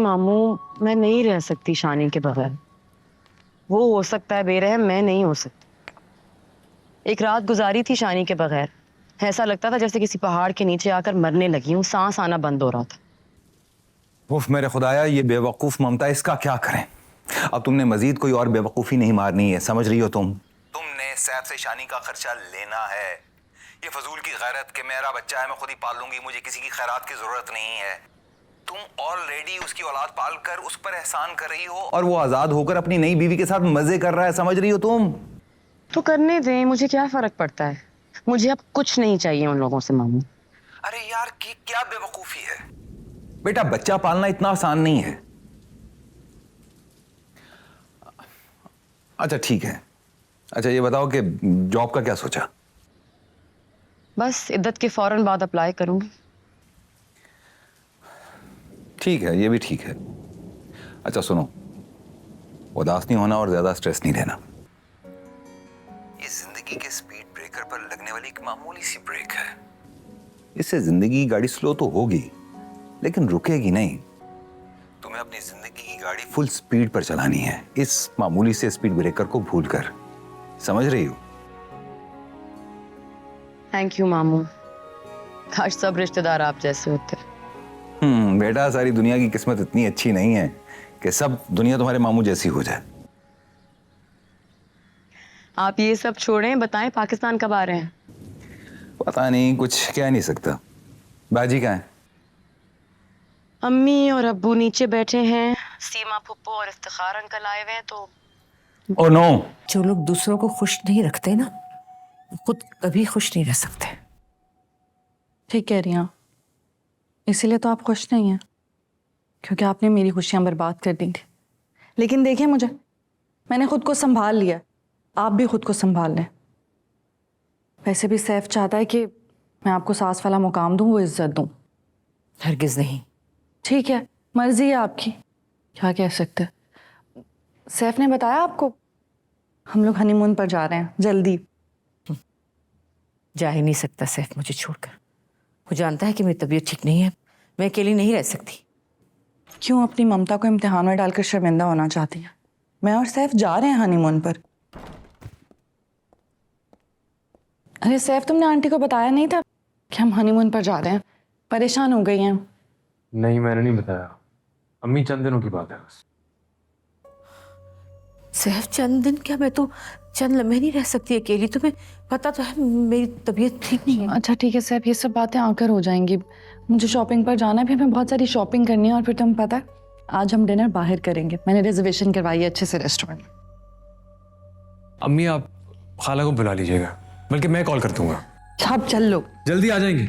मामू, मैं नहीं रह सकती शानी के बगैर। वो हो सकता है बेरहम, मैं नहीं हो सकती। एक रात गुजारी थी शानी के बगैर, ऐसा लगता था जैसे किसी पहाड़ के नीचे आकर मरने लगी हूँ। सांस आना बंद हो रहा था। उफ मेरे खुदाया, ये बेवकूफ ममता, इसका क्या करें। अब तुमने मजीद कोई और बेवकूफी नहीं मारनी है, समझ रही हो तुमने सैफ से शानी का खर्चा लेना है। ये फजूल की गैरत कि मेरा बच्चा है, मैं खुद ही पाल लूंगी, मुझे किसी की खैरात की जरूरत नहीं है। तुम ऑलरेडी उसकी औलाद पाल कर उस पर एहसान कर रही हो और वो आजाद होकर अपनी नई बीवी के साथ मजे कर रहा है, समझ रही हो तुम। तो करने दें, मुझे क्या फर्क पड़ता है। मुझे अब कुछ नहीं चाहिए उन लोगों से मामू। अरे यार, की क्या बेवकूफी है। बेटा, बच्चा पालना इतना आसान नहीं है। अच्छा ठीक है, अच्छा ये बताओ कि जॉब का क्या सोचा। बस इद्दत के फौरन बाद अप्लाई करूंगी। ठीक है, ये भी ठीक है। अच्छा सुनो, उदास नहीं होना और ज्यादा स्ट्रेस नहीं लेना। ये जिंदगी के स्पीड ब्रेकर पर लगने वाली एक मामूली सी ब्रेक है। इससे जिंदगी की गाड़ी स्लो तो होगी लेकिन रुकेगी नहीं। तुम्हें अपनी जिंदगी की गाड़ी फुल स्पीड पर चलानी है, इस मामूली से स्पीड ब्रेकर को भूलकर, समझ रही हो। थैंक यू मामू, काश सब रिश्तेदार आप जैसे होते। बेटा, सारी दुनिया की किस्मत इतनी अच्छी नहीं है कि सब दुनिया तुम्हारे मामू जैसी हो जाए। आप ये सब छोड़ें, बताएं पाकिस्तान कब आ रहे हैं। पता नहीं, कुछ कह नहीं सकता। बाजी कहाँ है? अम्मी और अब्बू नीचे बैठे हैं, सीमा फुप्पो और इफ्तिखार अंकल आए हुए हैं। तो ओह नो। जो लोग दूसरों को खुश नहीं रखते ना, वो खुद कभी खुश नहीं रह सकते। ठीक कह रही हैं, इसीलिए तो आप खुश नहीं हैं, क्योंकि आपने मेरी खुशियां बर्बाद कर दी थी। लेकिन देखिए मुझे, मैंने खुद को संभाल लिया, आप भी खुद को संभाल लें। वैसे भी सैफ चाहता है कि मैं आपको सास वाला मुकाम दूं, वो इज्जत दूं। हरगिज नहीं। ठीक है, मर्जी है आपकी, क्या कह सकते हैं। सैफ ने बताया आपको हम लोग हनीमून पर जा रहे हैं जल्दी। जा ही नहीं सकता सैफ मुझे छोड़कर। वो जानता है कि मेरी तबीयत ठीक नहीं है, मैं अकेली नहीं रह सकती। क्यों अपनी ममता को इम्तिहान में डालकर शर्मिंदा होना चाहती है। मैं और सैफ जा रहे हैं हनीमून पर। अरे सैफ, तुमने आंटी को बताया नहीं था कि हम हनीमून पर जा रहे हैं? परेशान हो गई हैं। नहीं, मैंने नहीं बताया अम्मी, चंद दिनों की बात है बस। सैफ चंद दिन क्या, मैं तो चंद लम्हे नहीं रह सकती अकेली। तुम्हें पता तो है मेरी तबीयत ठीक नहीं है। अच्छा ठीक है सैफ, ये सब बातें आकर हो जाएंगी। मुझे शॉपिंग पर जाना है, फिर हमें बहुत सारी शॉपिंग करनी है। और फिर तुम्हें पता है, आज हम डिनर बाहर करेंगे। मैंने रिजर्वेशन करवाई है अच्छे से रेस्टोरेंट में। अम्मी, आप खाला को बुला लीजिएगा, बल्कि मैं कॉल कर दूंगा। आप चल लो, जल्दी आ जाएंगे।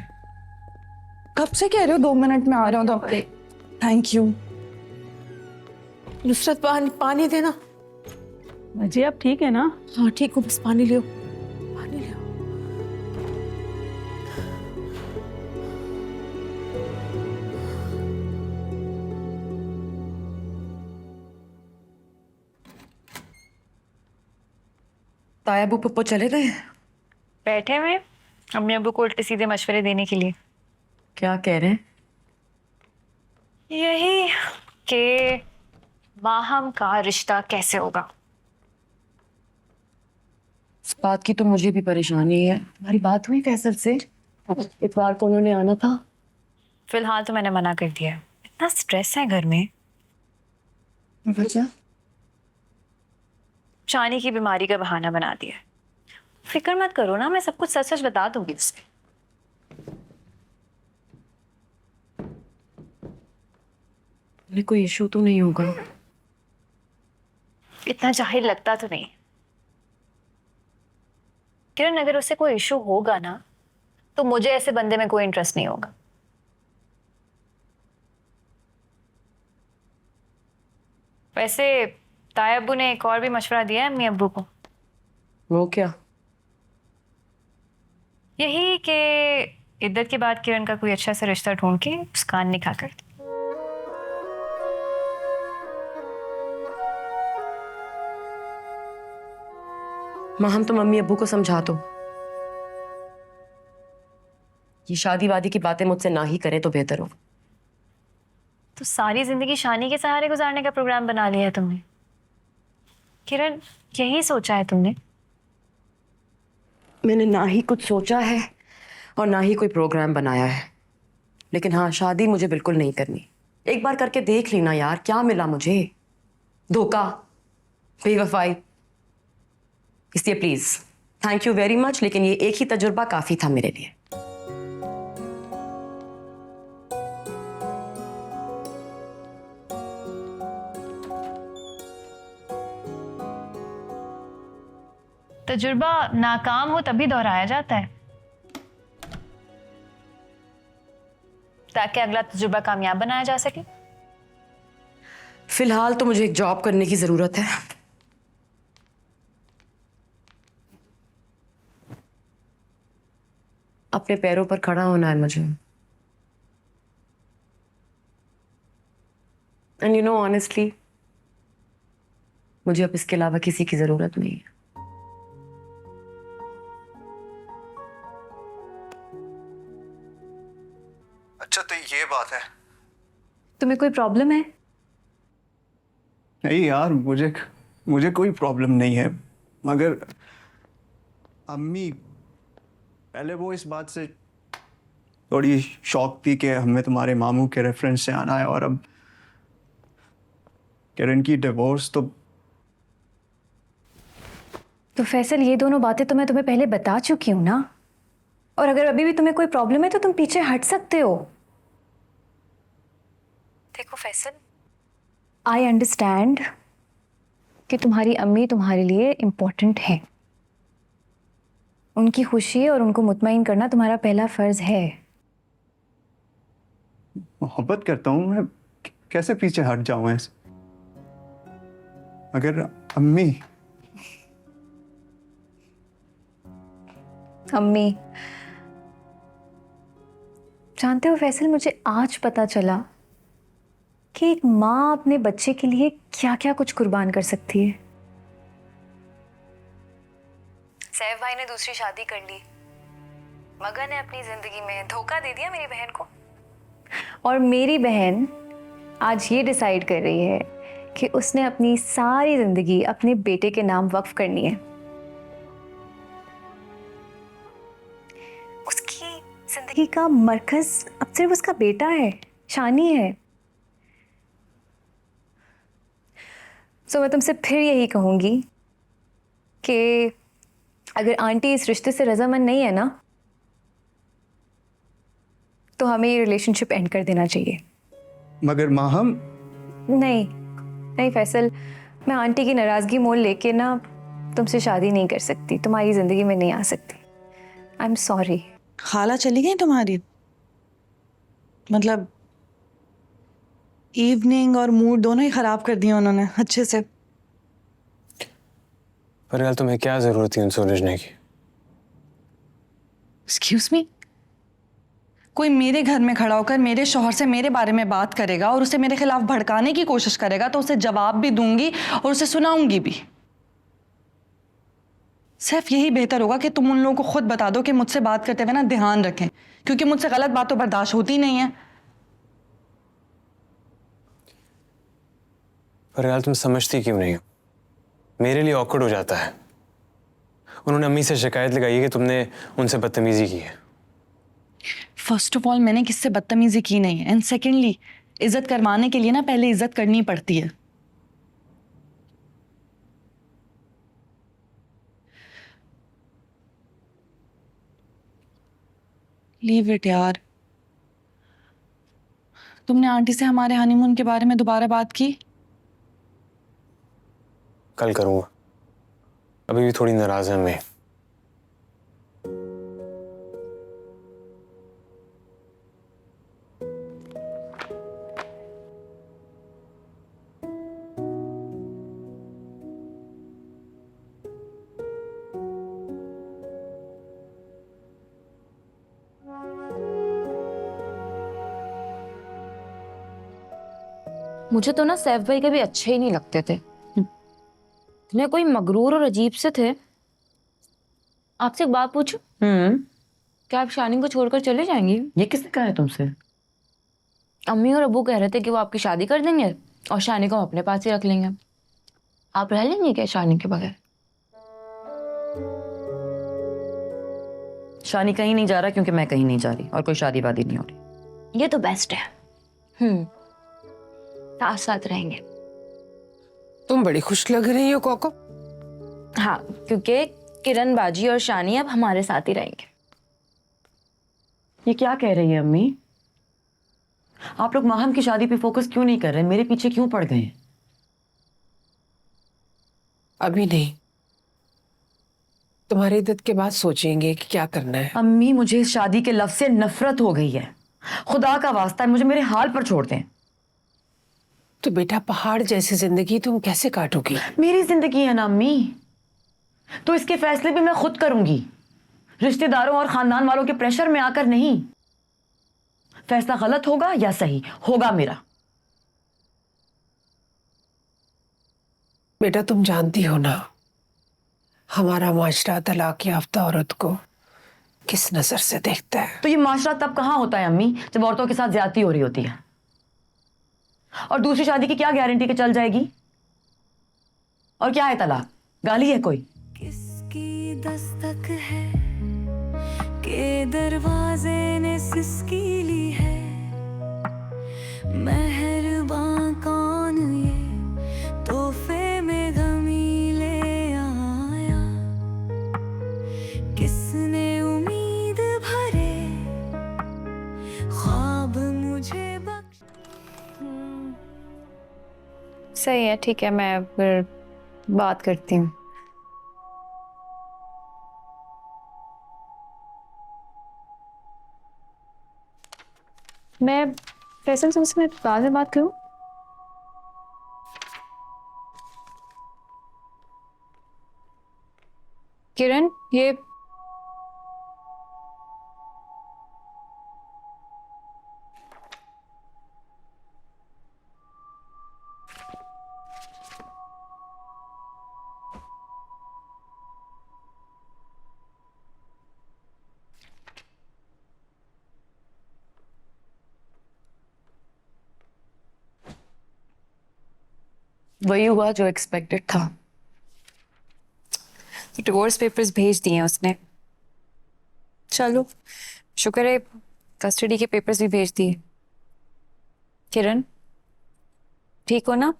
कब से कह रहे हो 2 मिनट में आ रहा हूँ तो। Thank you. नुसरत पानी देना। जी आप ठीक है ना? हाँ ठीक हूँ, बस पानी लियो, पानी लियो। ताया अबू पप्पो चले गए? बैठे हुए अम्मी अब्बू को उल्टे सीधे मशवरे देने के लिए। क्या कह रहे हैं? यही कि माहम का रिश्ता कैसे होगा। इस बात की तो मुझे भी परेशानी है। हमारी बात हुई फैसल से, इतवार को उन्होंने आना था। फिलहाल तो मैंने मना कर दिया है, इतना स्ट्रेस है घर में। वजह? शानी की बीमारी का बहाना बना दिया है। फिक्र मत करो ना, मैं सब कुछ सच सच बता दूंगी उसे। कोई इशू तो नहीं होगा? इतना जाहिल लगता तो नहीं। किरण, अगर उसे कोई इशू होगा ना, तो मुझे ऐसे बंदे में कोई इंटरेस्ट नहीं होगा। वैसे ताया अब्बू ने एक और भी मशवरा दिया है अम्मी अब्बू को। वो क्या? यही कि इद्दत के बाद किरण का कोई अच्छा सा रिश्ता ढूंढ के उसका निकाह कर दे। माँ, हम तो मम्मी अब्बू को समझा दो। ये शादी वादी की बातें मुझसे ना ही करें तो बेहतर हो। तो सारी जिंदगी शानी के सहारे गुजारने का प्रोग्राम बना लिया है तुमने। किरण, यही सोचा है तुमने? मैंने ना ही कुछ सोचा है और ना ही कोई प्रोग्राम बनाया है, लेकिन हाँ, शादी मुझे बिल्कुल नहीं करनी। एक बार करके देख लेना यार, क्या मिला मुझे? धोखा, बेवफाई। इसलिए please thank you very much, लेकिन ये एक ही तजुर्बा काफी था मेरे लिए। तजुर्बा नाकाम हो तभी दोहराया जाता है, ताकि अगला तजुर्बा कामयाब बनाया जा सके। फिलहाल तो मुझे एक जॉब करने की जरूरत है। अपने पैरों पर खड़ा होना है मुझे। एंड यू नो ऑनेस्टली, मुझे अब इसके अलावा किसी की जरूरत नहीं है। अच्छा, तो ये बात है। तुम्हें कोई प्रॉब्लम है? नहीं यार, मुझे कोई प्रॉब्लम नहीं है, मगर अम्मी पहले वो इस बात से थोड़ी शॉक थी कि हमें तुम्हारे मामू के रेफरेंस से आना है, और अब किरण की डिवोर्स तो फैसल, ये दोनों बातें तो मैं तुम्हें पहले बता चुकी हूँ ना। और अगर अभी भी तुम्हें कोई प्रॉब्लम है तो तुम पीछे हट सकते हो। देखो फैसल, आई अंडरस्टैंड कि तुम्हारी अम्मी तुम्हारे लिए इम्पोर्टेंट है। उनकी खुशी और उनको मुतमईन करना तुम्हारा पहला फर्ज है। मोहब्बत करता हूँ मैं, कैसे पीछे हट जाऊं ऐसे? अगर अम्मी जानते हो फैसल, मुझे आज पता चला कि एक माँ अपने बच्चे के लिए क्या क्या कुछ कुर्बान कर सकती है। सैफ भाई ने दूसरी शादी कर ली, मगर ने अपनी जिंदगी में धोखा दे दिया मेरी बहन को। और मेरी बहन आज ये डिसाइड कर रही है कि उसने अपनी सारी जिंदगी अपने बेटे के नाम वक्फ करनी है। उसकी जिंदगी का मरकज अब सिर्फ उसका बेटा है, शानी है। तो मैं तुमसे फिर यही कहूंगी कि अगर आंटी इस रिश्ते से रजामंद नहीं है ना, तो हमें ये रिलेशनशिप एंड कर देना चाहिए। मगर माँ, हम नहीं फैसल, मैं आंटी की नाराजगी मोल लेके ना तुमसे शादी नहीं कर सकती, तुम्हारी जिंदगी में नहीं आ सकती। I am sorry. खाला चली गई तुम्हारी? मतलब इवनिंग और मूड दोनों ही खराब कर दिया उन्होंने अच्छे से। पर यार, तुम्हें क्या जरूरत थी उनसे उलझने की? एक्सक्यूज मी, कोई मेरे घर में खड़ा होकर मेरे शौहर से मेरे बारे में बात करेगा और उसे मेरे खिलाफ भड़काने की कोशिश करेगा तो उसे जवाब भी दूंगी और उसे सुनाऊंगी भी। सिर्फ यही बेहतर होगा कि तुम उन लोगों को खुद बता दो कि मुझसे बात करते हुए ना ध्यान रखें, क्योंकि मुझसे गलत बात तो बर्दाश्त होती नहीं है। पर यार, तुम समझती क्यों नहीं हो? मेरे लिए ऑकवर्ड हो जाता है। उन्होंने अम्मी से शिकायत लगाई है कि तुमने उनसे बदतमीजी की है। फर्स्ट ऑफ ऑल, मैंने किससे बदतमीजी की नहीं है, एंड सेकेंडली, इज्जत करवाने के लिए ना पहले इज्जत करनी पड़ती है। लीव इट यार। तुमने आंटी से हमारे हनीमून के बारे में दोबारा बात की? कल करूंगा, अभी भी थोड़ी नाराज है मैं। मुझे तो ना सैफ भाई कभी अच्छे ही नहीं लगते थे। इतने कोई मगरूर और अजीब से थे। आपसे एक बात पूछूं? क्या आप शानी को छोड़कर चले जाएंगी? ये किसने कहा है तुमसे? अम्मी और अब्बू कह रहे थे कि वो आपकी शादी कर देंगे और शानी को हम अपने पास ही रख लेंगे। आप रह लेंगे क्या शानी के बगैर? शानी कहीं नहीं जा रहा क्योंकि मैं कहीं नहीं जा रही और कोई शादी वादी नहीं हो रही। ये तो बेस्ट है। साथ साथ रहेंगे। तुम बड़ी खुश लग रही हो कोको। हाँ, क्योंकि किरण बाजी और शानी अब हमारे साथ ही रहेंगे। ये क्या कह रही है अम्मी? आप लोग माहम की शादी पे फोकस क्यों नहीं कर रहे? मेरे पीछे क्यों पड़ गए हैं? अभी नहीं, तुम्हारी इद्दत के बाद सोचेंगे कि क्या करना है। अम्मी, मुझे इस शादी के लफ्ज से नफरत हो गई है। खुदा का वास्ता है, मुझे मेरे हाल पर छोड़ दें। तो बेटा, पहाड़ जैसी जिंदगी तुम कैसे काटोगी? मेरी जिंदगी है ना अम्मी, तो इसके फैसले भी मैं खुद करूंगी, रिश्तेदारों और खानदान वालों के प्रेशर में आकर नहीं। फैसला गलत होगा या सही होगा मेरा। बेटा, तुम जानती हो ना हमारा माशरा तलाक याफ्ता औरत को किस नजर से देखता है। तो ये माशरा तब कहां होता है अम्मी, जब औरतों के साथ ज्यादती हो रही होती है। और दूसरी शादी की क्या गारंटी कि चल जाएगी? और क्या है तलाक? गाली है कोई? किसकी दस्तक है के दरवाजे ने सिसकी ली है, मेहरबान कौन ये तोहफे में गमी ले आया, किसने उम्मीद भरे ख्वाब मुझे बख्श। सही है, ठीक है, मैं फिर बात करती हूँ। मैं फैसल तुमसे मैं बाद में बात करूँ? किरण, ये वही हुआ जो एक्सपेक्टेड था। डिवोर्स पेपर्स भेज दिए हैं उसने। चलो, शुक्र है कस्टडी के पेपर्स भी भेज दिए। किरण, ठीक हो ना?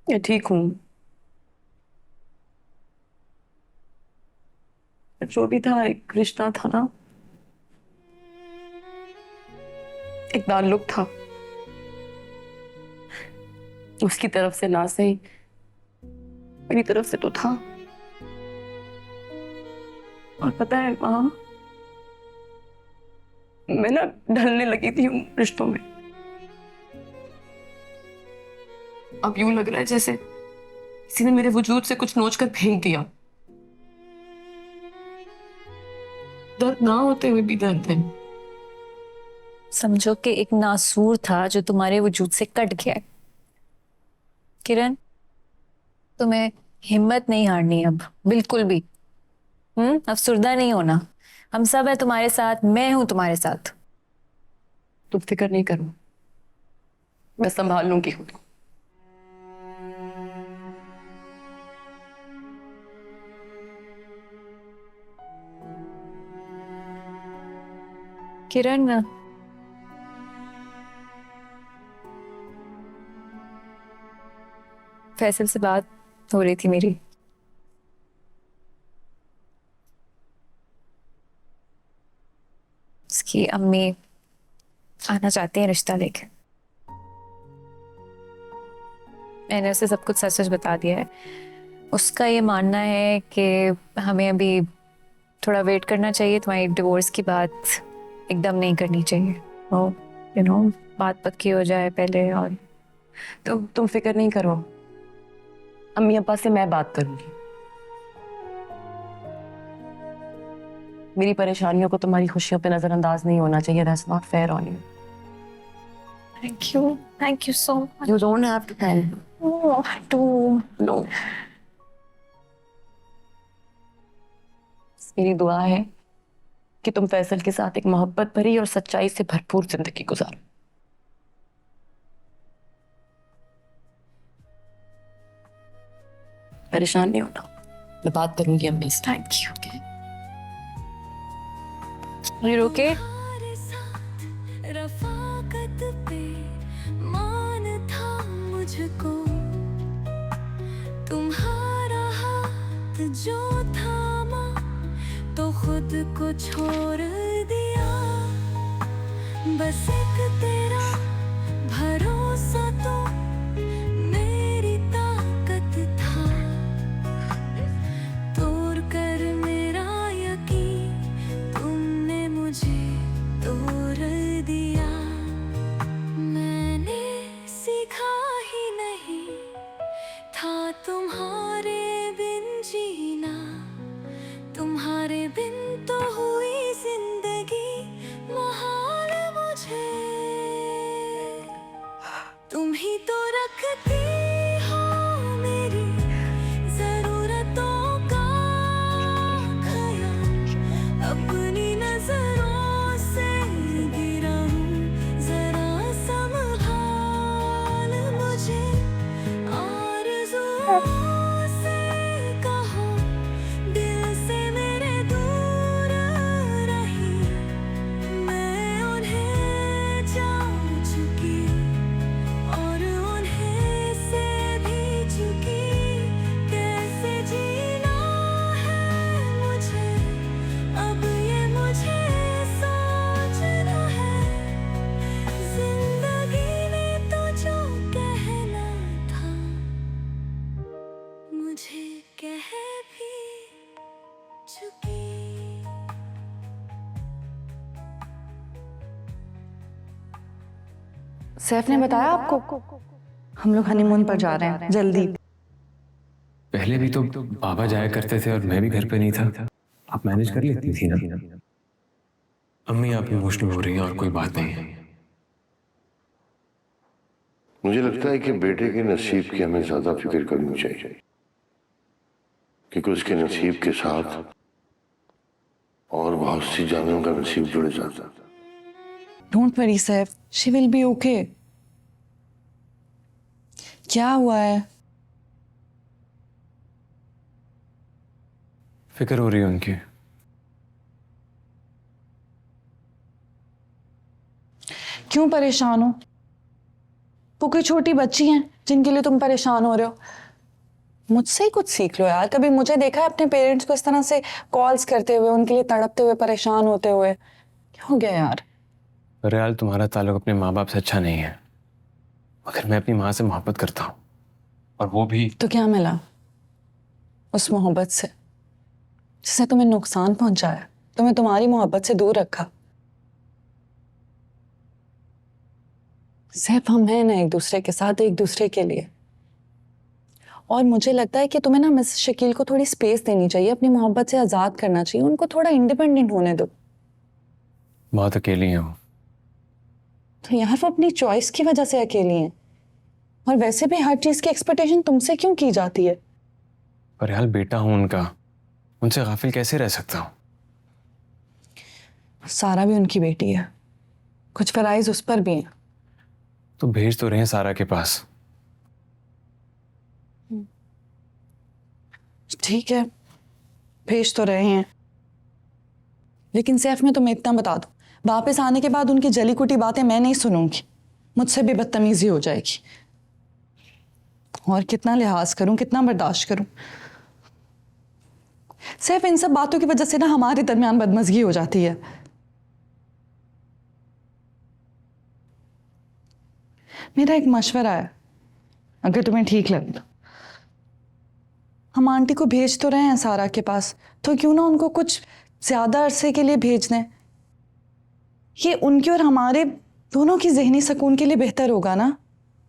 ये ठीक हूँ। जो भी था एक रिश्ता था ना, एक ताल्लुक था। उसकी तरफ से ना सही, मेरी तरफ से तो था। और पता है माँ, मैं ना ढलने लगी थी उन रिश्तों में। अब यूं लग रहा है जैसे किसी ने मेरे वजूद से कुछ नोच कर फेंक दिया। दर्द ना होते हुए भी दर्द है। समझो कि एक नासूर था जो तुम्हारे वजूद से कट गया है। किरण, तुम्हें हिम्मत नहीं हारनी अब, बिल्कुल भी। अफसुर्दा नहीं होना। हम सब है तुम्हारे साथ, मैं हूं तुम्हारे साथ। तुम फिक्र नहीं करो, मैं संभाल लूंगी खुद को। किरण, फैसल से बात हो रही थी मेरी। उसकी अम्मी आना चाहती हैं रिश्ता लेके। मैंने उसे सब कुछ सच सच बता दिया है। उसका ये मानना है कि हमें अभी थोड़ा वेट करना चाहिए, तुम्हारी डिवोर्स की बात एकदम नहीं करनी चाहिए। और बात पक्की हो जाए पहले। और तो तुम फिक्र नहीं करो, अम्मी अब्बा से मैं बात करूंगी। मेरी परेशानियों को तुम्हारी खुशियों पे नजरअंदाज नहीं होना चाहिए। That's not fair on you. Thank you so much. You don't have to thank. No. मेरी दुआ है कि तुम फैसल के साथ एक मोहब्बत भरी और सच्चाई से भरपूर जिंदगी गुजारो। परेशान नहीं होना, मैं बात करूंगी अम्मी से। Thank you. You okay? तुम्हारे साथ रफाकत पे मान था मुझको, तुम्हारा हाथ जो थामा तो खुद को छोड़ दिया। बस एक तेरा भरोसा तो मेरी ताकत था, तोड़ कर मेरा यकीन तुमने मुझे तोड़ दिया। मैंने सीखा ही नहीं था तुम्हारे बिन जीना, तुम्हारे बिन तो हुई जिंदगी महाल मुझे। तुम ही तो रखती हो मेरी जरूरतों का ख्याल, अपनी नजरों से गिरा हूँ, जरा संभाल मुझे। आरज़ुओं से कहो दिल से मेरे दूर रही, मैं उन्हें जान चुकी और उन्हें से भी चुकी। कैसे जीना है मुझे अब ये मुझे सोचना है। जिंदगी ने तो जो कहना था मुझे कह भी चुकी। सैफ ने बताया आपको हम लोग हनीमून पर जा रहे हैं जल्दी? पहले भी तो बाबा जाया करते थे और मैं भी घर पे नहीं था, आप मैनेज कर लेती थी ना। अम्मी आप इमोशनल हो रही हैं और कोई बात नहीं है। मुझे लगता है कि बेटे के नसीब की हमें ज्यादा फिक्र करनी चाहिए, क्योंकि उसके नसीब के साथ और बहुत सी जानों का नसीब जुड़ जाता है। Don't worry Saif, she will be okay. क्या हुआ है? फिक्र हो रही है उनकी। क्यों परेशान हो? वो कोई छोटी बच्ची हैं जिनके लिए तुम परेशान हो रहे हो? मुझसे ही कुछ सीख लो यार। कभी मुझे देखा है अपने पेरेंट्स को इस तरह से कॉल्स करते हुए, उनके लिए तड़पते हुए, परेशान होते हुए? क्या हो गया यार? रियाल, तुम्हारा ताल्लुक अपने माँ बाप से अच्छा नहीं है, मगर मैं अपनी माँ से मोहब्बत करता हूँ, और वो भी। तो क्या मिला उस मोहब्बत से जिसने तुम्हें नुकसान पहुंचाया, तुम्हें तुम्हारी मोहब्बत से दूर रखा? सिर्फ हम हैं ना एक दूसरे के साथ, एक दूसरे के लिए। और मुझे लगता है कि तुम्हें ना मिस शकील को थोड़ी स्पेस देनी चाहिए, अपनी मोहब्बत से आजाद करना चाहिए, उनको थोड़ा इंडिपेंडेंट होने दो। बहुत अकेली हैं वो। तो यार वो अपनी चॉइस की वजह से अकेली हैं, और वैसे भी हर चीज की एक्सपेक्टेशन तुमसे क्यों की जाती है? पर यार बेटा हूं उनका, उनसे गाफिल कैसे रह सकता हूँ? सारा भी उनकी बेटी है, कुछ फराइज उस पर भी हैं। तो भेज तो रहे हैं सारा के पास। ठीक है, भेज तो रहे हैं, लेकिन सैफ मैं तुम्हें इतना बता दूं, वापस आने के बाद उनकी जली कुटी बातें मैं नहीं सुनूंगी। मुझसे भी बदतमीजी हो जाएगी। और कितना लिहाज करूं, कितना बर्दाश्त करूं? सैफ इन सब बातों की वजह से ना हमारे दरमियान बदमजगी हो जाती है। मेरा एक मशवरा है, अगर तुम्हें ठीक लगे तो। हम आंटी को भेज तो रहे हैं सारा के पास, तो क्यों ना उनको कुछ ज्यादा अरसे के लिए भेज दें? ये उनके और हमारे दोनों की जहनी सुकून के लिए बेहतर होगा ना?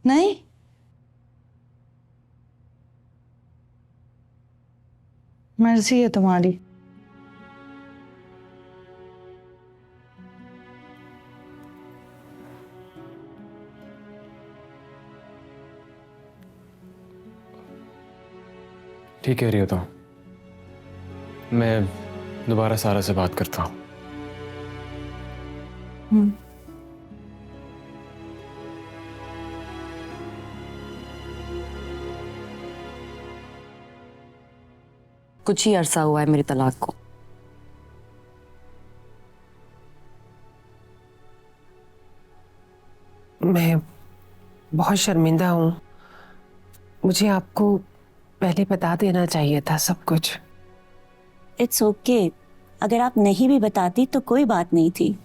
नहीं? मर्जी है तुम्हारी। ठीक कह रही हो तो मैं दोबारा सारा से बात करता हूँ। कुछ ही अरसा हुआ है मेरी तलाक को। मैं बहुत शर्मिंदा हूँ। मुझे आपको पहले बता देना चाहिए था सब कुछ। इट्स ओके अगर आप नहीं भी बताती तो कोई बात नहीं थी।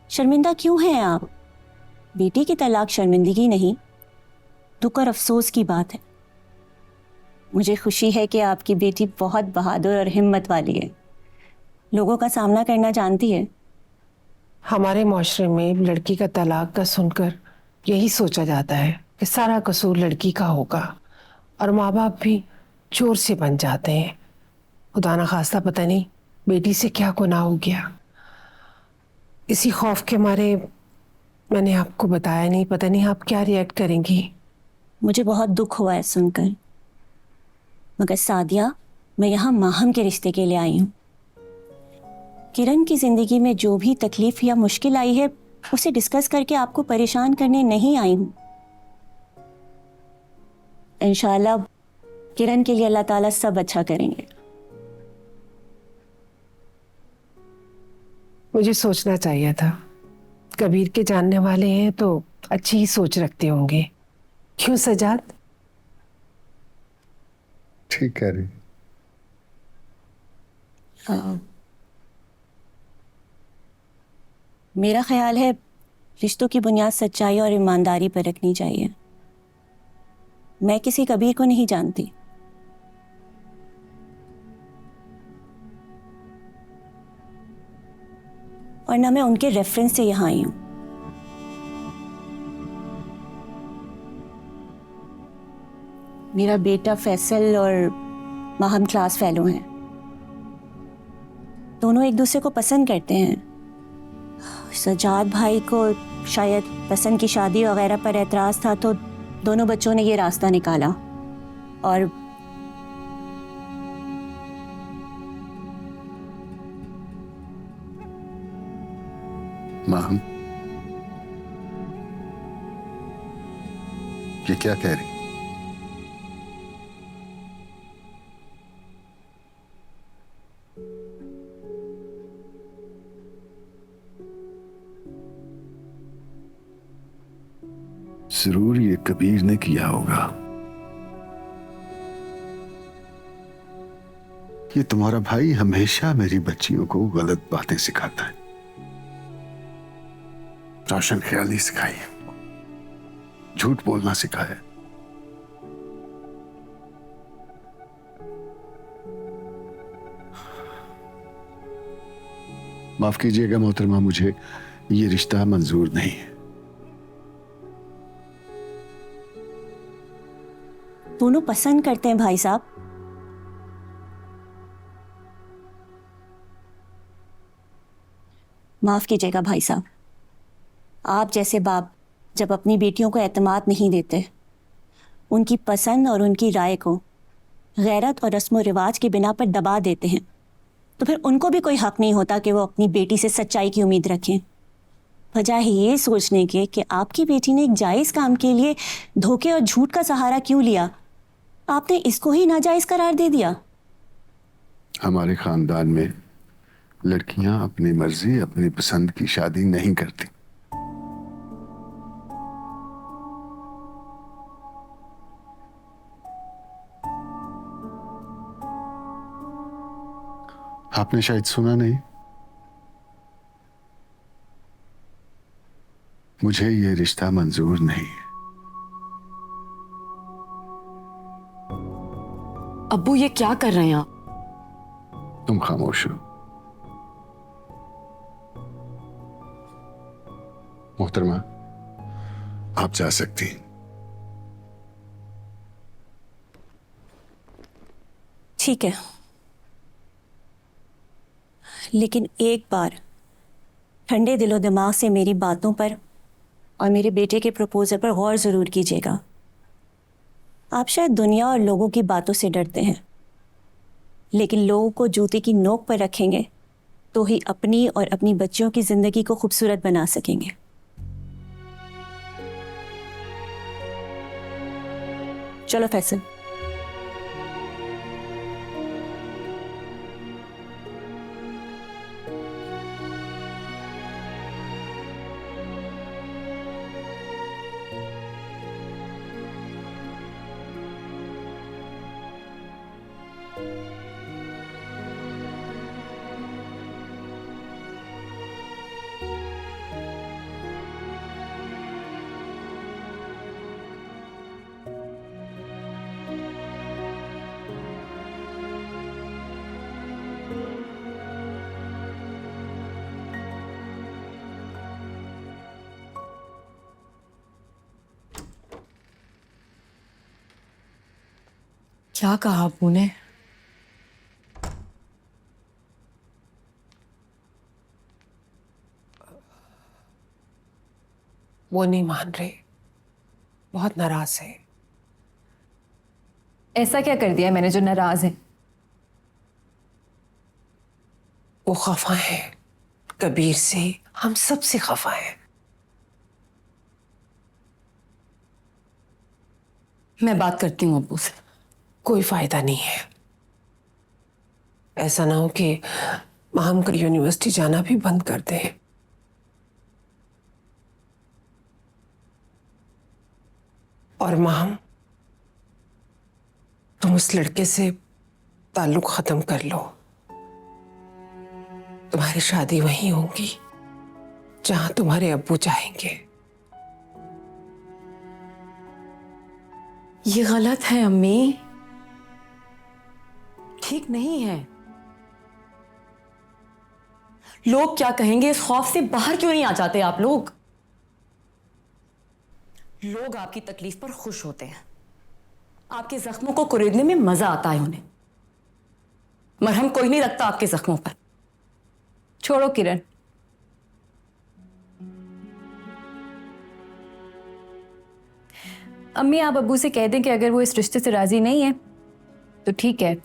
शर्मिंदा क्यों हैं आप? बेटी की तलाक शर्मिंदगी नहीं, दुख और अफसोस की बात है। मुझे खुशी है कि आपकी बेटी बहुत बहादुर और हिम्मत वाली है, लोगों का सामना करना जानती है। हमारे माशरे में लड़की का तलाक का सुनकर यही सोचा जाता है कि सारा कसूर लड़की का होगा और माँ बाप भी चोर से बन जाते हैं। खुदा ना खास्ता पता नहीं बेटी से क्या गुनाह हो गया। इसी खौफ के मारे मैंने आपको बताया नहीं, पता नहीं आप क्या रिएक्ट करेंगी। मुझे बहुत दुख हुआ है सुनकर, मगर सादिया मैं यहाँ माहम के रिश्ते के लिए आई हूँ। किरण की जिंदगी में जो भी तकलीफ या मुश्किल आई है उसे डिस्कस करके आपको परेशान करने नहीं आई हूँ। इंशाल्लाह किरण के लिए अल्लाह ताला सब अच्छा करेंगे। मुझे सोचना चाहिए था। कबीर के जानने वाले हैं तो अच्छी ही सोच रखते होंगे, क्यों सजाद? ठीक कह रही। मेरा ख्याल है रिश्तों की बुनियाद सच्चाई और ईमानदारी पर रखनी चाहिए। मैं किसी कबीर को नहीं जानती, और ना मैं उनके रेफरेंस से यहाँ आई हूँ। मेरा बेटा फैसल और माहम क्लास फेलो हैं। दोनों एक दूसरे को पसंद करते हैं। सजाद भाई को शायद पसंद की शादी वगैरह पर एतराज था तो दोनों बच्चों ने ये रास्ता निकाला। और माहम, ये क्या कह रही? जरूर ये कबीर ने किया होगा। ये तुम्हारा भाई हमेशा मेरी बच्चियों को गलत बातें सिखाता है, रोशन ख्याली सिखाई है, झूठ बोलना सिखाया। माफ कीजिएगा मोहतरमा, मुझे ये रिश्ता मंजूर नहीं है। दोनों पसंद करते हैं भाई साहब। माफ कीजिएगा भाई साहब, आप जैसे बाप जब अपनी बेटियों को एतमाद नहीं देते, उनकी पसंद और उनकी राय को गैरत और रस्म व रिवाज के बिना पर दबा देते हैं, तो फिर उनको भी कोई हक नहीं होता कि वो अपनी बेटी से सच्चाई की उम्मीद रखें। वजह है ये सोचने के कि आपकी बेटी ने एक जायज़ काम के लिए धोखे और झूठ का सहारा क्यों लिया, आपने इसको ही नाजायज़ करार दे दिया। हमारे खानदान में लड़कियां अपनी मर्जी अपनी पसंद की शादी नहीं करती। आपने शायद सुना नहीं, मुझे ये रिश्ता मंजूर नहीं है। अब्बू ये क्या कर रहे हैं आप? तुम खामोश हो। मोहतरमा, आप जा सकती हैं। ठीक है, लेकिन एक बार ठंडे दिलो दिमाग से मेरी बातों पर और मेरे बेटे के प्रपोजल पर गौर ज़रूर कीजिएगा। आप शायद दुनिया और लोगों की बातों से डरते हैं, लेकिन लोगों को जूते की नोक पर रखेंगे तो ही अपनी और अपनी बच्चियों की जिंदगी को खूबसूरत बना सकेंगे। चलो फैसल। क्या कहा अब्बू ने? वो नहीं मान रहे, बहुत नाराज है। ऐसा क्या कर दिया मैंने जो नाराज है? वो खफा है कबीर से, हम सब से खफा है। मैं बात करती हूँ अब्बू से। कोई फायदा नहीं है। ऐसा ना हो कि हम कर यूनिवर्सिटी जाना भी बंद कर दें। और माम, तुम उस लड़के से ताल्लुक खत्म कर लो। तुम्हारी शादी वहीं होगी जहां तुम्हारे अब्बू चाहेंगे। ये गलत है अम्मी, ठीक नहीं है। लोग क्या कहेंगे इस खौफ से बाहर क्यों नहीं आ जाते आप लोग? लोग आपकी तकलीफ पर खुश होते हैं, आपके जख्मों को कुरेदने में मजा आता है उन्हें। मरहम कोई नहीं रखता आपके जख्मों पर। छोड़ो किरण, अम्मी आप अब्बू से कह दें कि अगर वो इस रिश्ते से राजी नहीं है तो ठीक है,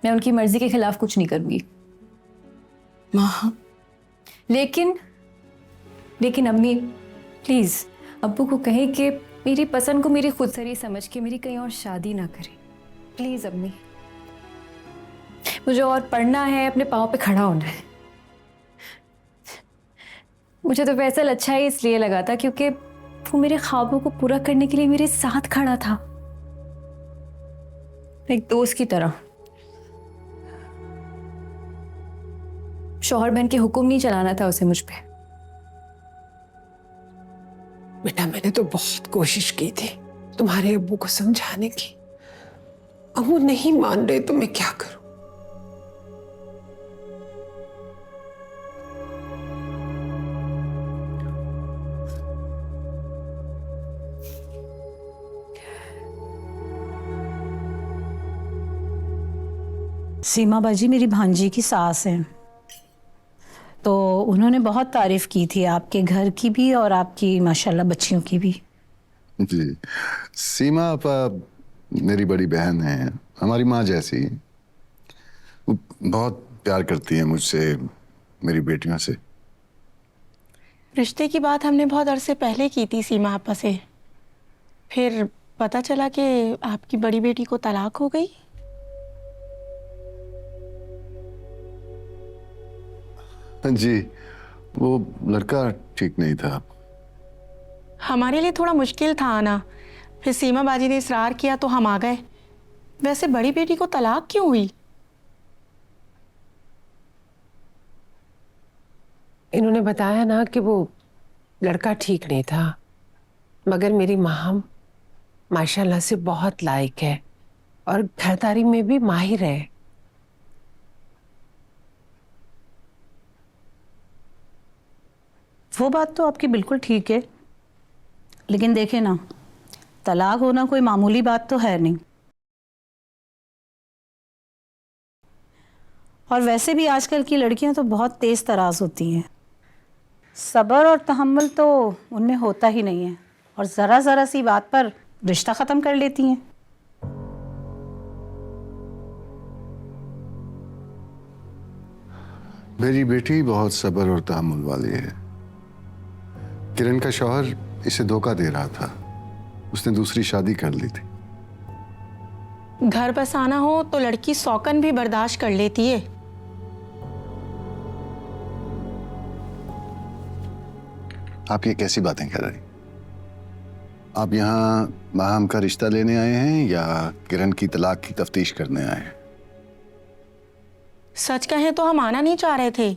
मैं उनकी मर्जी के खिलाफ कुछ नहीं करूंगी। माँ, लेकिन अम्मी प्लीज अब्बू को कहें कि मेरी पसंद को मेरी खुदसरी समझ के मेरी कहीं और शादी ना करें। प्लीज अम्मी, मुझे और पढ़ना है, अपने पाँव पे खड़ा होना है। मुझे तो फैसल अच्छा ही इसलिए लगा था क्योंकि वो मेरे ख्वाबों को पूरा करने के लिए मेरे साथ खड़ा था, एक दोस्त की तरह। शौहर बन के हुक्म नहीं चलाना था उसे मुझ पे। बेटा, मैंने तो बहुत कोशिश की थी तुम्हारे अब्बू को समझाने की। अब वो नहीं मान रहे तो मैं क्या करूं? सीमा बाजी मेरी भांजी की सास हैं, तो उन्होंने बहुत तारीफ की थी आपके घर की भी और आपकी माशाल्लाह बच्चियों की भी। जी, सीमा आपा मेरी बड़ी बहन है, हमारी माँ जैसी। वो बहुत प्यार करती है मुझसे, मेरी बेटियों से। रिश्ते की बात हमने बहुत अरसे पहले की थी सीमा आपा से, फिर पता चला कि आपकी बड़ी बेटी को तलाक हो गई। जी, वो लड़का ठीक नहीं था। हमारे लिए थोड़ा मुश्किल था आना, फिर सीमा बाजी ने इसरार किया तो हम आ गए। वैसे बड़ी बेटी को तलाक क्यों हुई? इन्होंने बताया ना कि वो लड़का ठीक नहीं था, मगर मेरी माँ माशाल्लाह से बहुत लायक है और घरदारी में भी माहिर है। वो बात तो आपकी बिल्कुल ठीक है, लेकिन देखे ना, तलाक होना कोई मामूली बात तो है नहीं। और वैसे भी आजकल की लड़कियां तो बहुत तेज तराज होती हैं, सब्र और तहम्मुल तो उनमें होता ही नहीं है, और ज़रा ज़रा सी बात पर रिश्ता ख़त्म कर लेती हैं। मेरी बेटी बहुत सब्र और तहम्मुल वाली है। किरण का शौहर इसे धोखा दे रहा था, उसने दूसरी शादी कर ली थी। घर बसाना हो तो लड़की सौकन भी बर्दाश्त कर लेती है। आप ये कैसी बातें कर रही? आप यहाँ माहम का रिश्ता लेने आए हैं या किरण की तलाक की तफ्तीश करने आए हैं? सच कहें तो हम आना नहीं चाह रहे थे,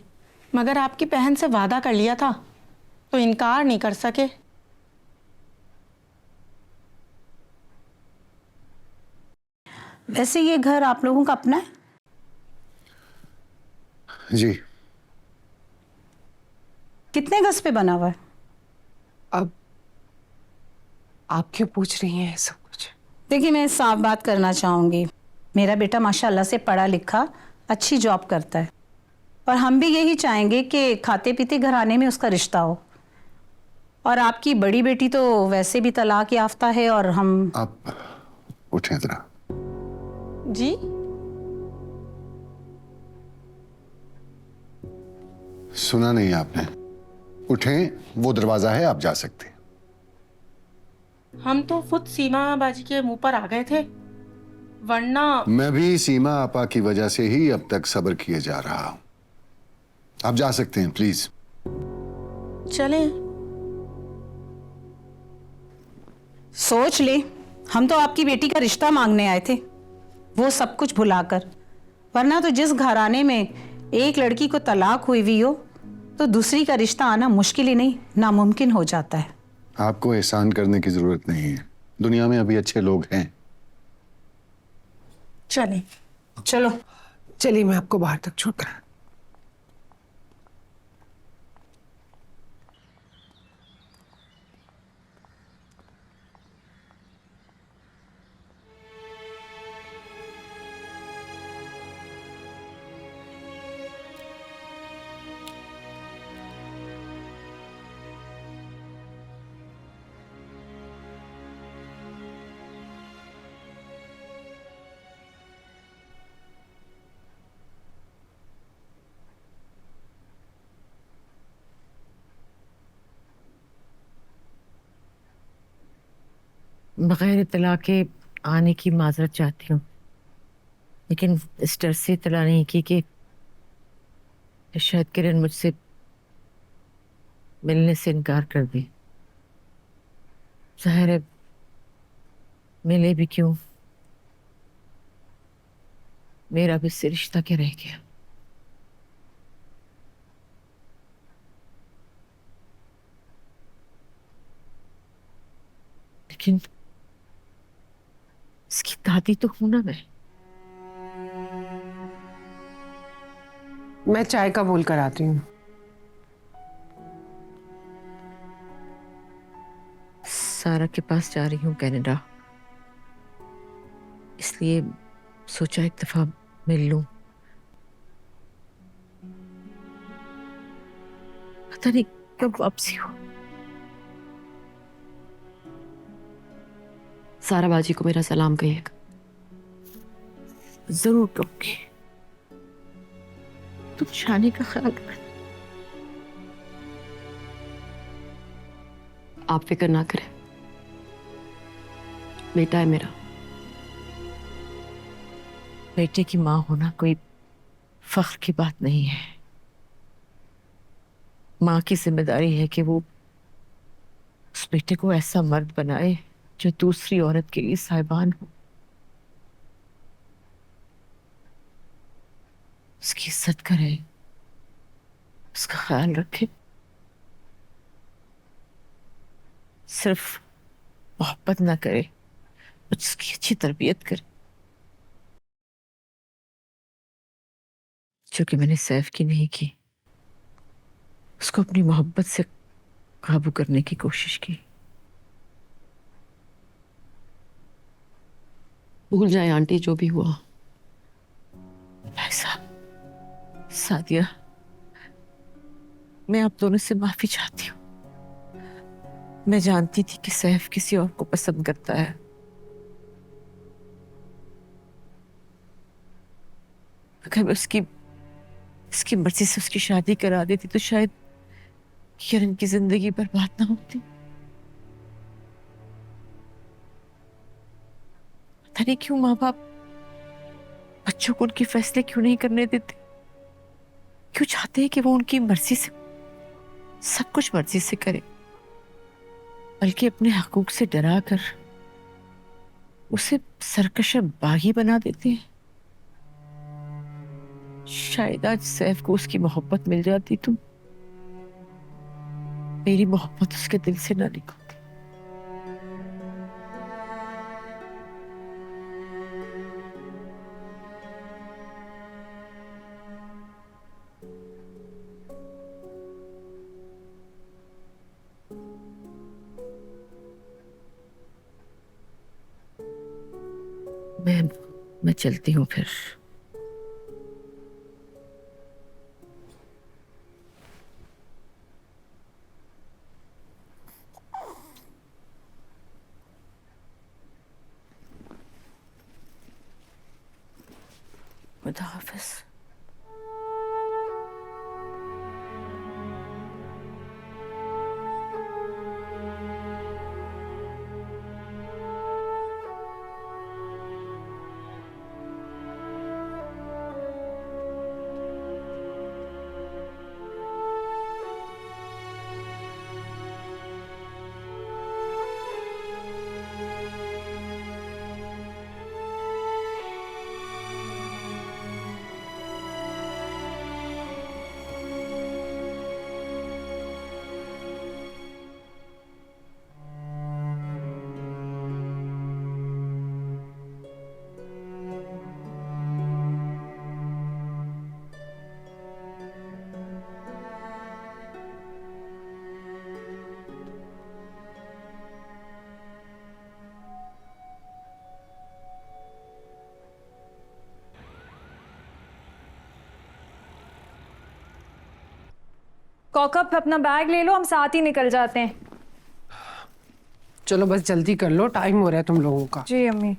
मगर आपकी बहन से वादा कर लिया था तो इनकार नहीं कर सके। वैसे ये घर आप लोगों का अपना है? जी। कितने गज पे बना हुआ है? अब आप क्यों पूछ रही हैं सब कुछ? देखिए, मैं साफ बात करना चाहूँगी। मेरा बेटा माशाल्लाह से पढ़ा लिखा अच्छी जॉब करता है और हम भी यही चाहेंगे कि खाते पीते घराने में उसका रिश्ता हो। और आपकी बड़ी बेटी तो वैसे भी तलाक याफ्ता है और हम... आप उठें जरा। जी? सुना नहीं आपने? उठें, वो दरवाजा है, आप जा सकते हैं। हम तो खुद सीमा बाजी के मुंह पर आ गए थे, वरना... मैं भी सीमा आपा की वजह से ही अब तक सब्र किए जा रहा हूं। आप जा सकते हैं, प्लीज। चले। सोच ले, हम तो आपकी बेटी का रिश्ता मांगने आए थे, वो सब कुछ भुलाकर। वरना तो जिस घराने में एक लड़की को तलाक हुई हो तो दूसरी का रिश्ता आना मुश्किल ही नहीं, नामुमकिन हो जाता है। आपको एहसान करने की जरूरत नहीं है, दुनिया में अभी अच्छे लोग हैं। चले। चलो। चलिए, मैं आपको बाहर तक छोड़कर। बगैर इत्तला के आने की माजरत चाहती हूँ, लेकिन इस डर से इत्तला नहीं की कि शायद किरण मुझसे मिलने से इनकार कर दे। जाहिर है, मिले भी क्यों, मेरा भी इससे रिश्ता क्या रह गया। लेकिन इसकी दादी तो हूं ना मैं चाय का बोल कर आती हूँ। सारा के पास जा रही हूँ कनाडा, इसलिए सोचा एक दफा मिल लूं। पता नहीं कब वापसी हो। सारा बाजी को मेरा सलाम कहिएगा। जरूर कहूंगी। तुम शानी का ख्याल रखना। आप फिक्र ना करें, बेटा है मेरा। बेटे की माँ होना कोई फख्र की बात नहीं है। माँ की जिम्मेदारी है कि वो उस बेटे को ऐसा मर्द बनाए जो दूसरी औरत के लिए साहिबान हो, उसकी इज्जत करे, उसका ख्याल रखे। सिर्फ मोहब्बत ना करे, उसकी अच्छी तरबियत करे। जो कि मैंने सैफ की नहीं की। उसको अपनी मोहब्बत से काबू करने की कोशिश की। भूल जाए आंटी जो भी हुआ। भाई साहब, सादिया, मैं आप दोनों से माफी चाहती हूँ। मैं जानती थी कि सैफ किसी और को पसंद करता है। अगर मैं उसकी इसकी मर्जी से उसकी शादी करा देती तो शायद किरण की जिंदगी बर्बाद ना होती। पता नहीं क्यों माँ बाप बच्चों को उनके फैसले क्यों नहीं करने देते, क्यों चाहते हैं कि वो उनकी मर्जी से सब कुछ मर्जी से करे, बल्कि अपने हकूक से डरा कर उसे सरकश बागी बना देते हैं। शायद आज सैफ को उसकी मोहब्बत मिल जाती तो मेरी मोहब्बत उसके दिल से ना निकलती। मैं चलती हूँ फिर। खुदा हाफिज। कॉकअप अपना बैग ले लो, हम साथ ही निकल जाते हैं। चलो बस जल्दी कर लो, टाइम हो रहा है तुम लोगों का। जी अम्मी।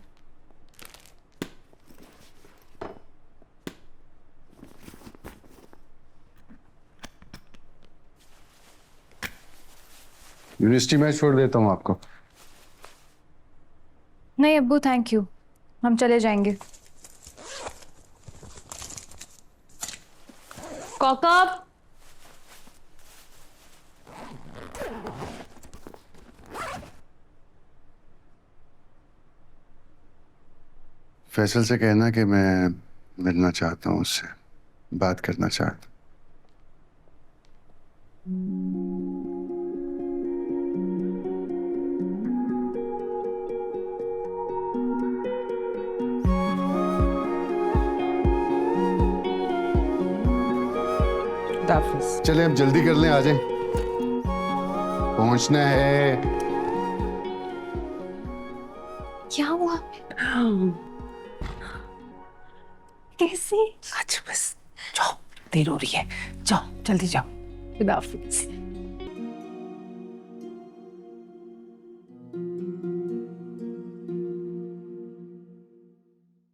यूनिवर्सिटी में छोड़ देता हूँ आपको। नहीं अब्बू थैंक यू, हम चले जाएंगे। कॉकअप। फैसल से कहना कि मैं मिलना चाहता हूँ उससे, बात करना चाहता। चले अब जल्दी कर लें, आ जाएं, पहुंचना है। क्या हुआ? कैसे? अच्छा बस जाओ, देर हो रही है, जाओ जल्दी जाओ। खुदा हाफिज।